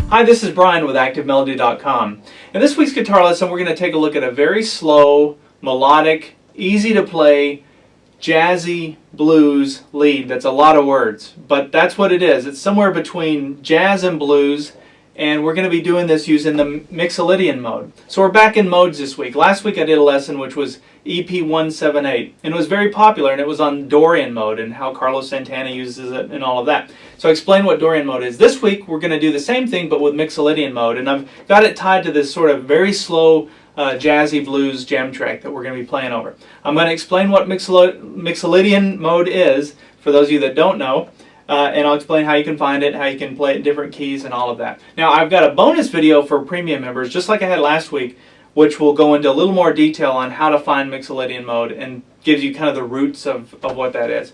Hi, this is Brian with ActiveMelody.com. In this week's guitar lesson, we're going to take a look at a very slow, melodic, easy to play, jazzy blues lead. That's a lot of words, but that's what it is. It's somewhere between jazz and blues, and we're going to be doing this using the Mixolydian mode. So we're back in modes this week. Last week I did a lesson which was EP178, and it was very popular, and it was on Dorian mode and how Carlos Santana uses it and all of that. So I explained what Dorian mode is. This week we're going to do the same thing but with Mixolydian mode, and I've got it tied to this sort of very slow jazzy blues jam track that we're going to be playing over. I'm going to explain what Mixolydian mode is for those of you that don't know. And I'll explain how you can find it, how you can play it in different keys and all of that. Now I've got a bonus video for premium members, just like I had last week, which will go into a little more detail on how to find Mixolydian mode and gives you kind of the roots of what that is.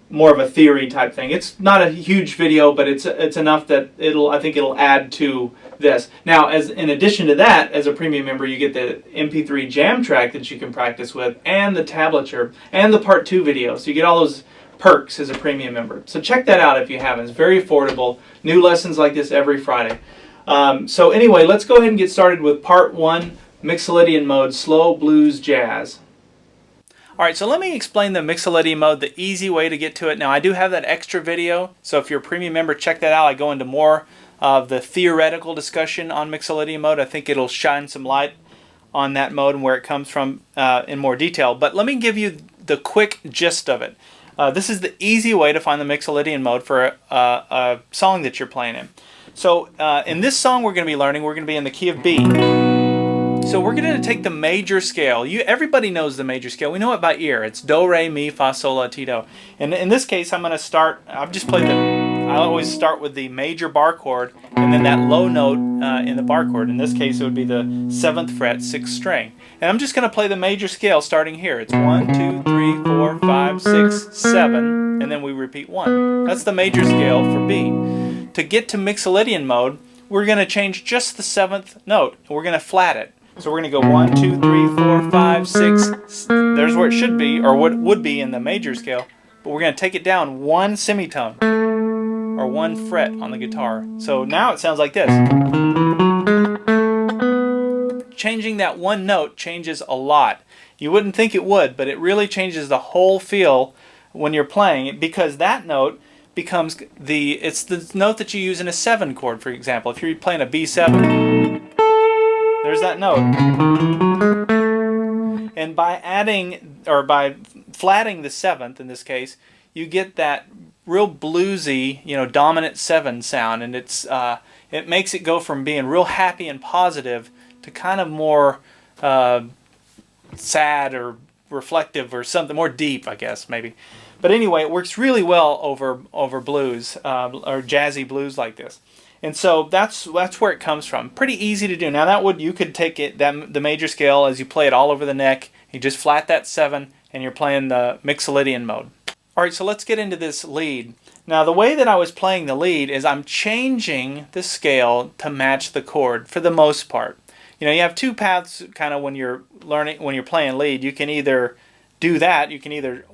More of a theory type thing. It's not a huge video, but it's enough that I think it'll add to this. Now, in addition to that, as a premium member, you get the MP3 jam track that you can practice with, and the tablature, and the part 2 video. So you get all those perks as a premium member. So check that out if you haven't. It's very affordable. New lessons like this every Friday. So anyway, let's go ahead and get started with part 1, Mixolydian mode, slow blues jazz. Alright, so let me explain the Mixolydian mode, the easy way to get to it. Now I do have that extra video, so if you're a premium member, check that out. I go into more of the theoretical discussion on Mixolydian mode. I think it'll shine some light on that mode and where it comes from in more detail. But let me give you the quick gist of it. This is the easy way to find the Mixolydian mode for a song that you're playing in. So in this song we're going to be in the key of B. So we're going to take the major scale. Everybody knows the major scale. We know it by ear. It's do, re, mi, fa, sol, la, ti, do. And in this case I'm going to start, I always start with the major bar chord and then that low note in the bar chord. In this case it would be the 7th fret, 6th string. And I'm just going to play the major scale starting here. It's 1, 2, 3, 4, 5, 6, 7, and then we repeat 1. That's the major scale for B. To get to Mixolydian mode, we're going to change just the 7th note. We're going to flat it. So we're going to go 1, 2, 3, 4, 5, 6. There's where it should be, or what would be in the major scale. But we're going to take it down 1 semitone, or 1 fret on the guitar. So now it sounds like this. Changing that one note changes a lot. You wouldn't think it would, but it really changes the whole feel when you're playing it, because that note becomes it's the note that you use in a 7 chord, for example. If you're playing a B7, there's that note. And by by flatting the 7th in this case, you get that real bluesy, dominant 7 sound, and it makes it go from being real happy and positive to kind of more sad or reflective or something more deep, I guess, maybe. But anyway, it works really well over blues or jazzy blues like this. And so that's where it comes from. Pretty easy to do. Now you could take it the major scale as you play it all over the neck. You just flat that 7 and you're playing the Mixolydian mode. Alright, so let's get into this lead. Now the way that I was playing the lead is I'm changing the scale to match the chord for the most part. You have two paths kind of when you're playing lead. You can either do that,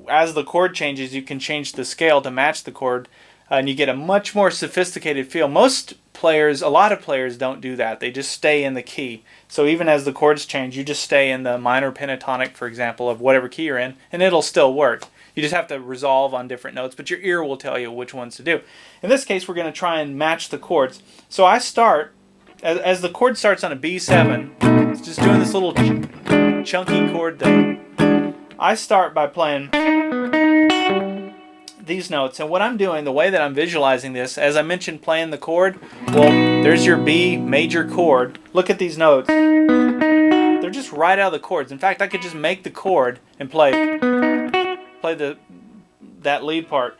as the chord changes, you can change the scale to match the chord, and you get a much more sophisticated feel. A lot of players don't do that. They just stay in the key. So even as the chords change, you just stay in the minor pentatonic, for example, of whatever key you're in, and it'll still work. You just have to resolve on different notes, but your ear will tell you which ones to do. In this case, we're going to try and match the chords. So I start, as the chord starts on a B7, it's just doing this little chunky chord thing. I start by playing these notes, and what I'm doing, the way that I'm visualizing this, as I mentioned playing the chord, well, there's your B major chord. Look at these notes. They're just right out of the chords. In fact, I could just make the chord and play that lead part.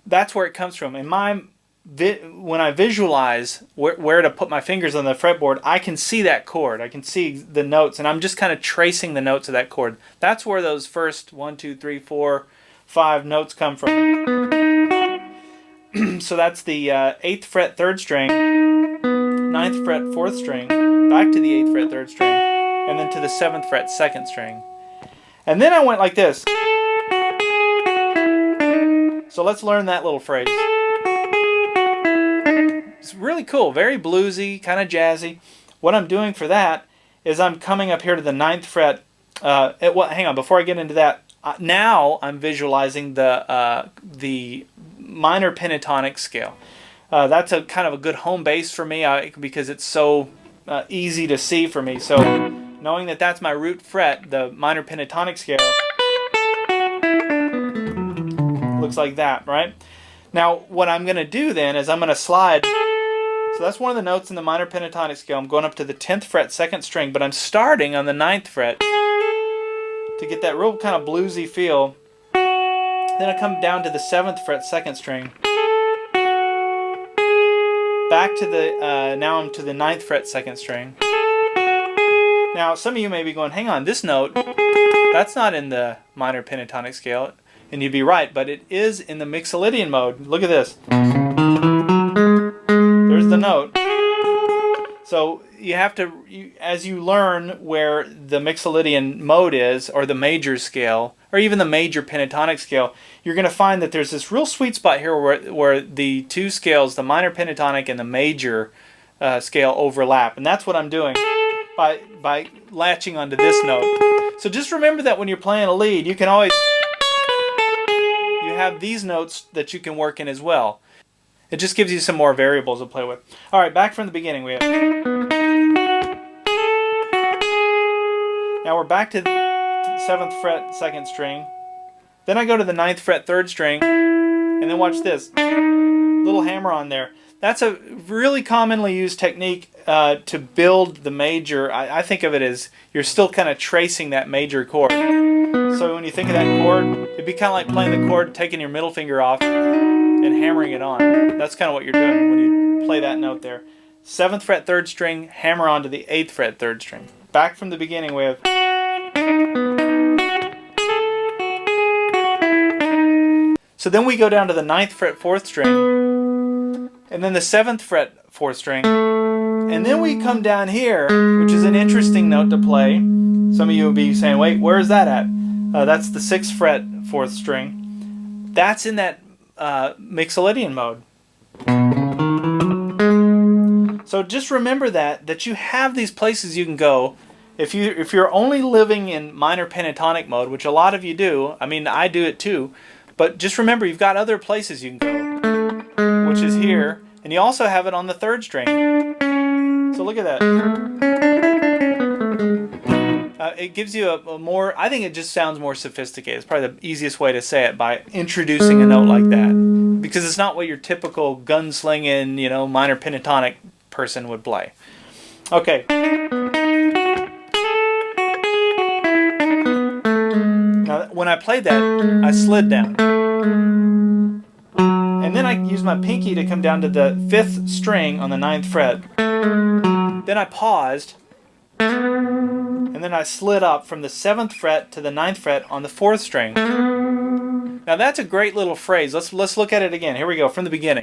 That's where it comes from. When I visualize where to put my fingers on the fretboard, I can see that chord. I can see the notes, and I'm just kind of tracing the notes of that chord. That's where those first 1, 2, 3, 4, 5 notes come from. So that's the 8th fret 3rd string, 9th fret 4th string, back to the 8th fret 3rd string, and then to the 7th fret 2nd string. And then I went like this. So let's learn that little phrase. it's really cool, very bluesy, kind of jazzy. What I'm doing for that is I'm coming up here to the 9th fret. Hang on, before I get into that, now I'm visualizing the minor pentatonic scale. That's a kind of a good home base for me because it's so easy to see for me. So knowing that that's my root fret, the minor pentatonic scale looks like that, right? Now what I'm going to do then is I'm going to slide. So that's one of the notes in the minor pentatonic scale. I'm going up to the 10th fret, 2nd string, but I'm starting on the 9th fret to get that real kind of bluesy feel. Then I come down to the 7th fret, 2nd string. Back to the, now I'm to the 9th fret, 2nd string. Now some of you may be going, hang on, this note, that's not in the minor pentatonic scale. And you'd be right, but it is in the Mixolydian mode. Look at this. There's the note. So you have to, as you learn where the Mixolydian mode is, or the major scale, or even the major pentatonic scale, you're going to find that there's this real sweet spot here where the two scales, the minor pentatonic and the major scale, overlap. And that's what I'm doing by latching onto this note. So just remember that when you're playing a lead, you can always, you have these notes that you can work in as well. It just gives you some more variables to play with. All right, back from the beginning. Now we're back to the 7th fret, 2nd string. Then I go to the 9th fret, 3rd string, and then watch this. Little hammer on there. That's a really commonly used technique to build the major. I think of it as you're still kind of tracing that major chord. So when you think of that chord, it'd be kind of like playing the chord, taking your middle finger off, and hammering it on. That's kind of what you're doing when you play that note there. 7th fret, 3rd string, hammer on to the 8th fret, 3rd string. Back from the beginning with. So then we go down to the 9th fret, 4th string, and then the 7th fret, 4th string, and then we come down here, which is an interesting note to play. Some of you will be saying, wait, where is that at? That's the 6th fret, 4th string. That's in that Mixolydian mode. So just remember that you have these places you can go. If you're only living in minor pentatonic mode, which a lot of you do, I mean I do it too, but just remember you've got other places you can go, which is here, and you also have it on the 3rd string. So look at that. It gives you a more, I think it just sounds more sophisticated. It's probably the easiest way to say it, by introducing a note like that. Because it's not what your typical gunslinging, minor pentatonic person would play. Okay. Now, when I played that, I slid down. And then I used my pinky to come down to the 5th string on the 9th fret. Then I paused. And then I slid up from the 7th fret to the 9th fret on the 4th string. Now that's a great little phrase. Let's look at it again. Here we go, from the beginning.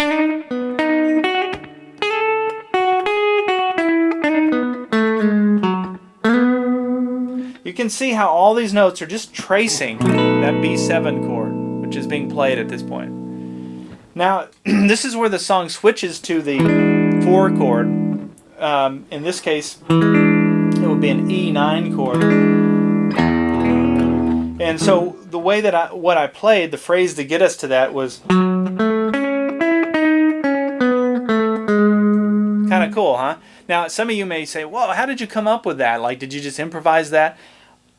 You can see how all these notes are just tracing that B7 chord, which is being played at this point. Now, this is where the song switches to the 4 chord. In this case, it would be an E9 chord. And so the way that what I played, the phrase to get us to that was kind of cool, huh? Now, some of you may say, whoa, how did you come up with that? Like, did you just improvise that?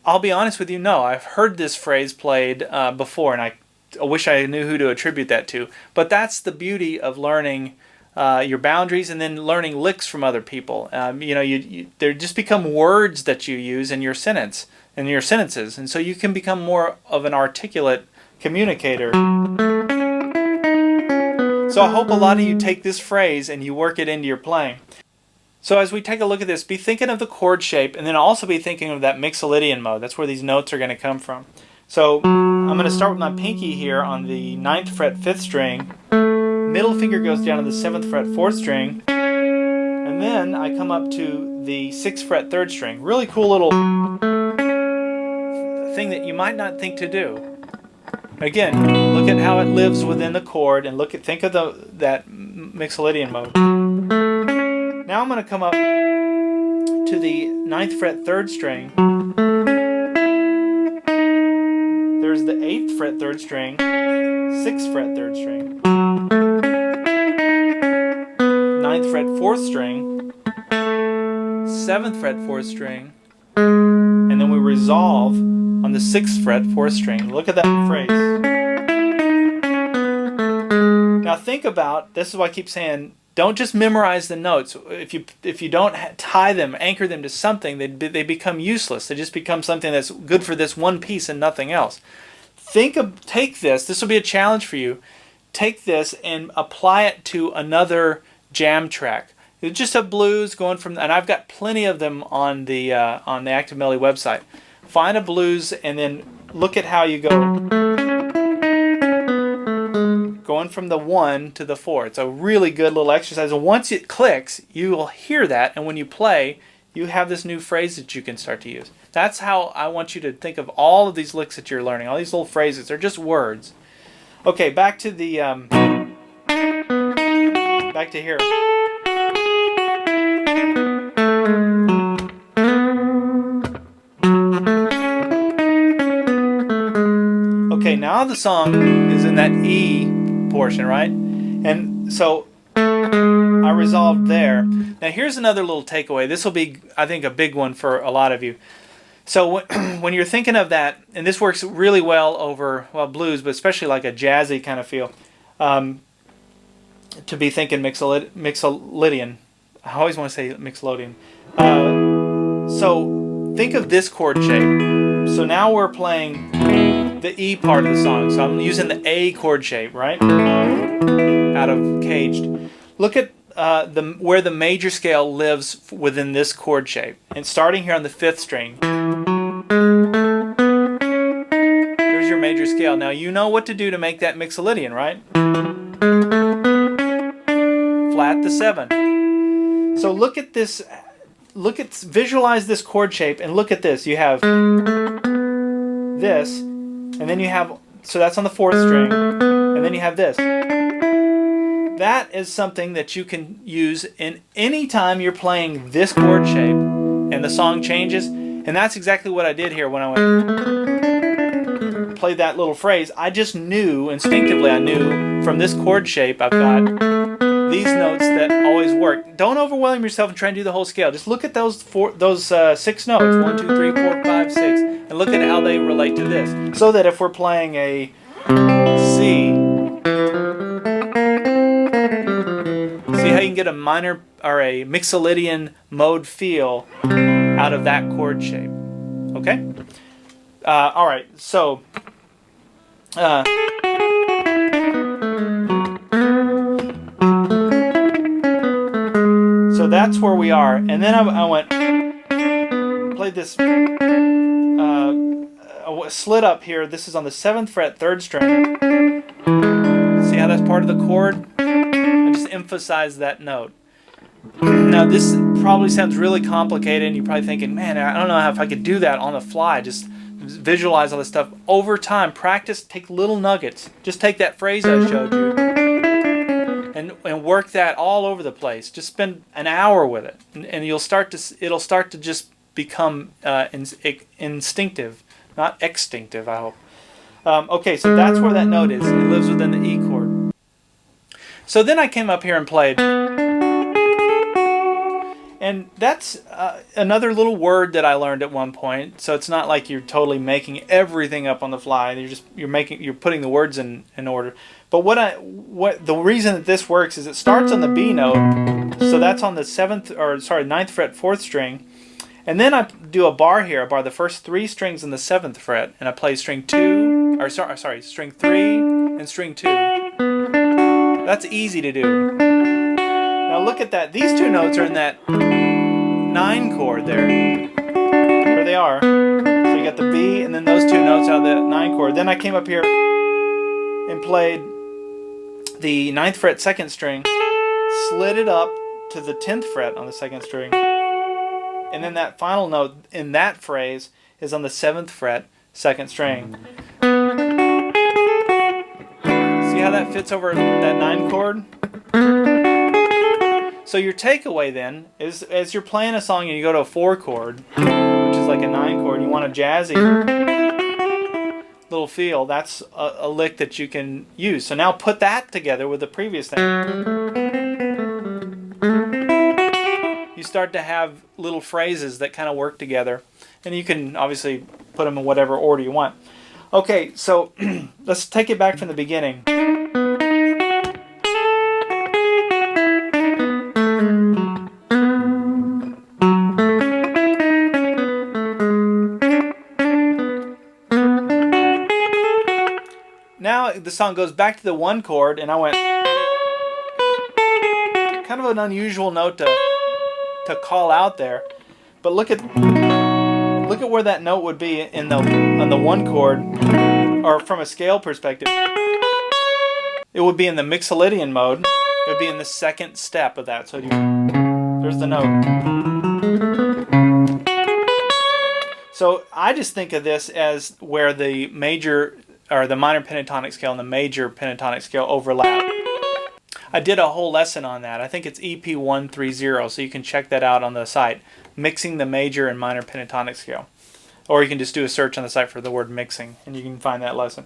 I'll be honest with you, no. I've heard this phrase played before, and I wish I knew who to attribute that to. But that's the beauty of learning your boundaries and then learning licks from other people. They just become words that you use in your sentence, in your sentences, and so you can become more of an articulate communicator. So I hope a lot of you take this phrase and you work it into your playing. So as we take a look at this, be thinking of the chord shape, and then also be thinking of that Mixolydian mode. That's where these notes are going to come from. So I'm going to start with my pinky here on the 9th fret, 5th string. Middle finger goes down to the 7th fret, 4th string. And then I come up to the 6th fret, 3rd string. Really cool little thing that you might not think to do. Again, look at how it lives within the chord, and think of that Mixolydian mode. Now I'm going to come up to the 9th fret 3rd string. There's the 8th fret 3rd string, 6th fret 3rd string, 9th fret 4th string, 7th fret 4th string, and then we resolve on the 6th fret 4th string. Look at that phrase. Now think about, this is why I keep saying, don't just memorize the notes. If you don't tie them, anchor them to something, they become useless. They just become something that's good for this one piece and nothing else. Take this will be a challenge for you. Take this and apply it to another jam track. It's just a blues going from, and I've got plenty of them on the Active Melody website. Find a blues and then look at how you go. Going from the 1 to the 4. It's a really good little exercise. And once it clicks, you will hear that, and when you play, you have this new phrase that you can start to use. That's how I want you to think of all of these licks that you're learning, all these little phrases. They're just words. Okay, back to the back to here. Okay, now the song is in that E portion, right? And so I resolved there. Now here's another little takeaway. This will be, I think, a big one for a lot of you. So when you're thinking of that, and this works really well over, well, blues, but especially like a jazzy kind of feel, to be thinking Mixolydian. I always want to say Mixolydian. So think of this chord shape. So now we're playing the E part of the song. So I'm using the A chord shape, right? Out of Caged. Look at where the major scale lives within this chord shape. And starting here on the 5th string. There's your major scale. Now you know what to do to make that Mixolydian, right? Flat the 7. So look at this. Visualize this chord shape and look at this. You have this. And then you have, so that's on the 4th string, and then you have this. That is something that you can use in any time you're playing this chord shape and the song changes. And that's exactly what I did here when I played that little phrase. I just knew, instinctively I knew, from this chord shape I've got these notes that always work. Don't overwhelm yourself and try and do the whole scale. Just look at those 6 notes, 1, 2, 3, 4, 5, 6, and look at how they relate to this. So that if we're playing a C, see how you can get a minor or a Mixolydian mode feel out of that chord shape. Okay? All right. So. So that's where we are, and then I went, played this, slid up here. This is on the 7th fret, 3rd string. See how that's part of the chord? I just emphasized that note. Now this probably sounds really complicated, and you're probably thinking, man, I don't know if I could do that on the fly. Just visualize all this stuff. Over time, practice, take little nuggets. Just take that phrase I showed you. And work that all over the place. Just spend an hour with it, and it'll start to just become instinctive, not extinctive. I hope. Okay, so that's where that note is. It lives within the E chord. So then I came up here and played, and that's another little word that I learned at one point. So it's not like you're totally making everything up on the fly. You're putting the words in order. But the reason that this works is it starts on the B note, so that's on the 9th fret, 4th string, and then I do a bar here. I bar the first 3 strings in the 7th fret, and I play string 3 and string 2. That's easy to do. Now look at that. These 2 notes are in that 9 chord there. There they are. So you got the B, and then those 2 notes out of the 9 chord. Then I came up here and played the 9th fret, 2nd string, slid it up to the 10th fret on the 2nd string, and then that final note in that phrase is on the 7th fret, 2nd string. See how that fits over that 9 chord? So your takeaway then is, as you're playing a song and you go to a 4 chord, which is like a 9 chord, and you want a jazzy little feel, that's a lick that you can use. So now put that together with the previous thing. You start to have little phrases that kind of work together. And you can obviously put them in whatever order you want. Okay, so let's take it back from the beginning. Now the song goes back to the 1 chord, and I went kind of an unusual note to call out there, but look at where that note would be in on the 1 chord, or from a scale perspective. It would be in the Mixolydian mode. It would be in the 2nd step of that. So there's the note. So I just think of this as where the major or the minor pentatonic scale and the major pentatonic scale overlap. I did a whole lesson on that. I think it's EP130, so you can check that out on the site. Mixing the major and minor pentatonic scale. Or you can just do a search on the site for the word mixing, and you can find that lesson.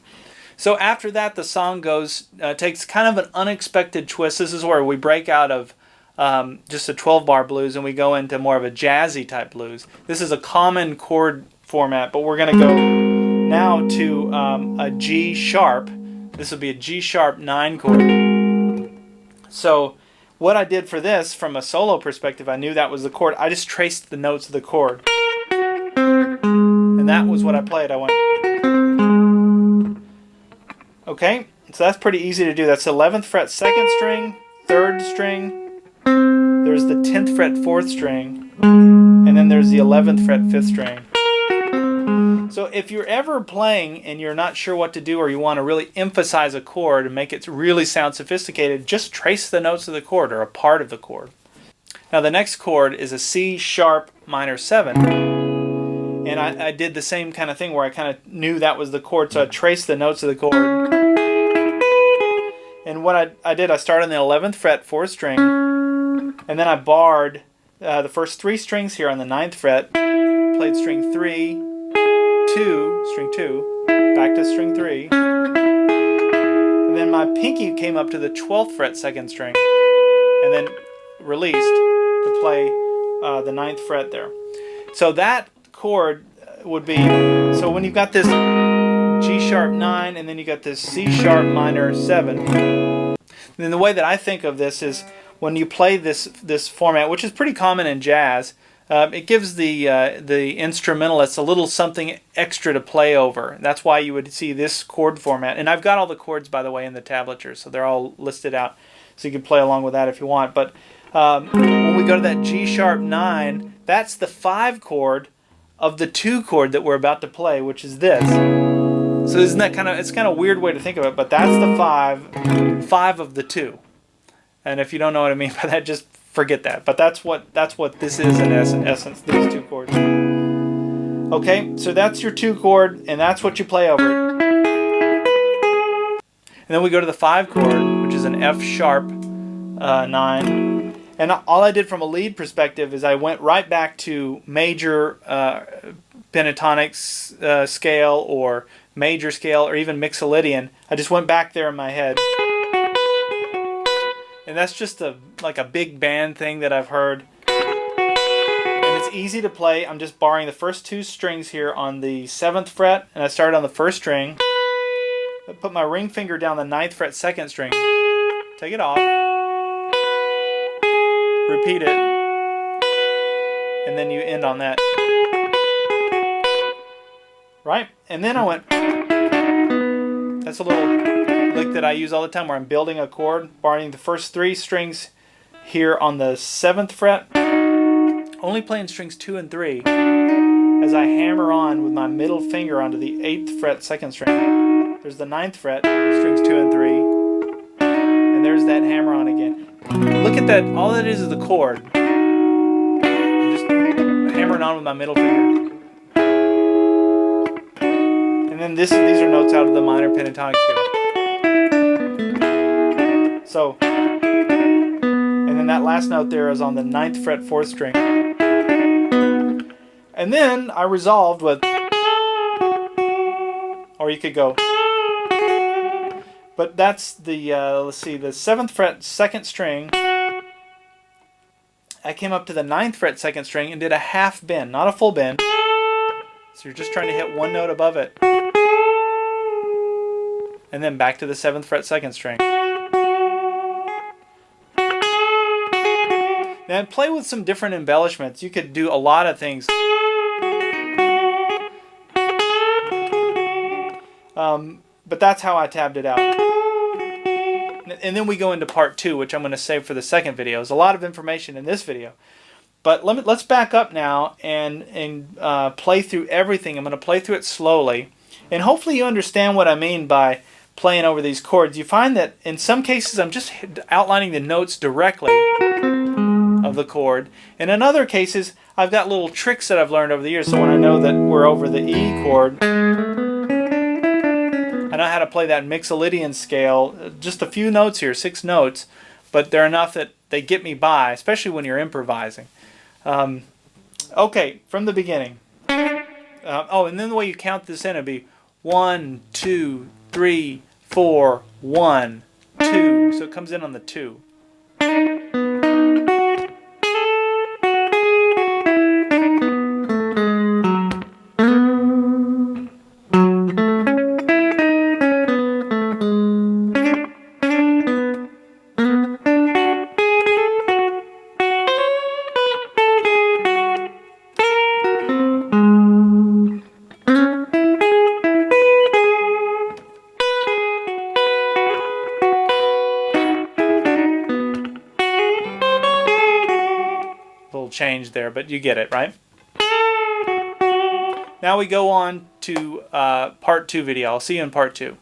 So after that, the song goes, takes kind of an unexpected twist. This is where we break out of just a 12-bar blues and we go into more of a jazzy type blues. This is a common chord format, but we're going to go now to a G sharp. This will be a G sharp 9 chord. So what I did for this, from a solo perspective, I knew that was the chord. I just traced the notes of the chord. And that was what I played. I went... Okay, so that's pretty easy to do. That's 11th fret 2nd string, 3rd string. There's the 10th fret 4th string. And then there's the 11th fret 5th string. So if you're ever playing and you're not sure what to do, or you want to really emphasize a chord and make it really sound sophisticated, just trace the notes of the chord or a part of the chord. Now the next chord is a C sharp minor 7. And I did the same kind of thing where I kind of knew that was the chord, so I traced the notes of the chord. And what I did, I started on the 11th fret 4th string, and then I barred the first 3 strings here on the 9th fret, played string 3, 2, string 2, back to string 3, and then my pinky came up to the 12th fret 2nd string, and then released to play the 9th fret there. So that chord would be, so when you've got this G sharp 9 and then you got this C sharp minor 7, then the way that I think of this is when you play this format, which is pretty common in jazz, it gives the instrumentalist a little something extra to play over. That's why you would see this chord format. And I've got all the chords, by the way, in the tablature, so they're all listed out, so you can play along with that if you want. But when we go to that G sharp 9, that's the 5 chord of the 2 chord that we're about to play, which is this. So isn't that it's kind of a weird way to think of it, but that's the 5 of the 2. And if you don't know what I mean by that, just forget that. But that's what this is in essence, these 2 chords. Okay, so that's your 2 chord, and that's what you play over it. And then we go to the 5 chord, which is an F sharp 9. And all I did from a lead perspective is I went right back to major pentatonic scale, or major scale, or even Mixolydian. I just went back there in my head. And that's just like a big band thing that I've heard. And it's easy to play. I'm just barring the first 2 strings here on the 7th fret, and I started on the 1st string. I put my ring finger down the 9th fret 2nd string. Take it off. Repeat it. And then you end on that. Right? And then I went... That's a little lick that I use all the time where I'm building a chord, barring the first 3 strings here on the 7th fret, only playing strings 2 and 3 as I hammer on with my middle finger onto the 8th fret 2nd string. There's the 9th fret, strings 2 and 3, and there's that hammer on again. Look at that, all that is the chord. I'm just hammering on with my middle finger. And then these are notes out of the minor pentatonic scale. So, and then that last note there is on the 9th fret 4th string. And then I resolved with, or you could go, but that's the, let's see, the 7th fret 2nd string. I came up to the 9th fret 2nd string and did a half bend, not a full bend. So you're just trying to hit one note above it. And then back to the 7th fret 2nd string. Now play with some different embellishments. You could do a lot of things. But that's how I tabbed it out. And then we go into part 2, which I'm going to save for the second video. There's a lot of information in this video. But let's back up now and play through everything. I'm going to play through it slowly. And hopefully you understand what I mean by playing over these chords. You find that in some cases I'm just outlining the notes directly of the chord. And in other cases I've got little tricks that I've learned over the years. So when I know that we're over the E chord, I know how to play that Mixolydian scale. Just a few notes here, 6 notes, but they're enough that they get me by, especially when you're improvising. Okay, from the beginning. Oh, and then the way you count this in, it'd be 1, 2, 3, 4, 1, 2. So it comes in on the 2. Change there, but you get it, right? Now we go on to part 2 video. I'll see you in part 2.